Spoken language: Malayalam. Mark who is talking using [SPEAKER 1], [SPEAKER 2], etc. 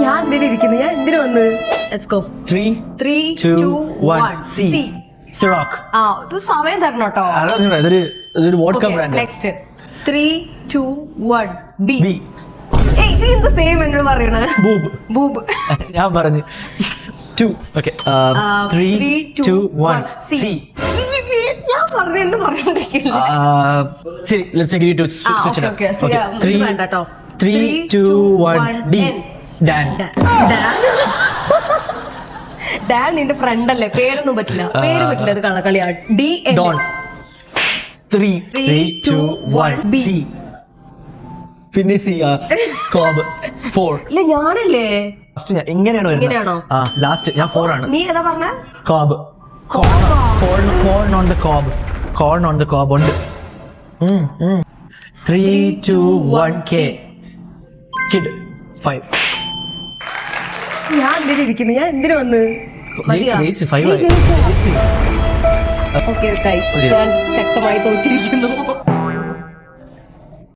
[SPEAKER 1] ഞാൻ എന്തിനാ ഇരിക്കുന്നു? ഞാൻ എന്തിനു വന്ന്? Let's go.
[SPEAKER 2] 3,
[SPEAKER 1] 3, 2, 1.
[SPEAKER 2] C. Ciroc.
[SPEAKER 1] ആ ഇത് സമയം തരണം കേട്ടോ.
[SPEAKER 2] ഇതൊരു vodka brand.
[SPEAKER 1] Next 3, 2, 1. B.
[SPEAKER 2] B.
[SPEAKER 1] ഏയ് ഇത് എന്ത് സെയിം എന്നോട് പറയണേ? ബൂബ്.
[SPEAKER 2] ഞാൻ പറഞ്ഞു 2. ഓക്കെ 3, 2, 1. C.
[SPEAKER 1] ഞാൻ പറഞ്ഞു എന്നെ പറഞ്ഞോണ്ടിരിക്കില്ല.
[SPEAKER 2] ശരി, let's agree to switch it up.
[SPEAKER 1] Okay. So yeah, 3, വേണ്ട കേട്ടോ.
[SPEAKER 2] 3, 2, 1. D. Dan.
[SPEAKER 1] ഡാൻ നിന്റെ ഫ്രണ്ട് അല്ലേ? പേരൊന്നും പറ്റില്ല. പേര് പറ്റില്ല. ഇത് കള്ളക്കളിയാ. D.
[SPEAKER 2] Don. 3, 2, 1. B. C. പിന്നെ C. Cobb. 4.
[SPEAKER 1] ഇല്ല ഞാനല്ലേ?
[SPEAKER 2] എങ്ങനെയാണോ
[SPEAKER 1] ഇങ്ങനെയാണോ?
[SPEAKER 2] ലാസ്റ്റ് ഞാൻ 4 ആണ്.
[SPEAKER 1] നീ ഏതാ പറഞ്ഞ?
[SPEAKER 2] Cobb. Corn on the cob. Corn on the cob ഉണ്ട്. 3, 2, 1. K. Kid. 5.
[SPEAKER 1] ഞാൻ എന്തിനാ ഇരിക്കുന്നു? ഞാൻ എന്തിനു വന്ന്?
[SPEAKER 2] ജയിച്ച് 5 ആയി.
[SPEAKER 1] ഓക്കെ, ഞാൻ ശക്തമായി തോറ്റിരിക്കുന്നു.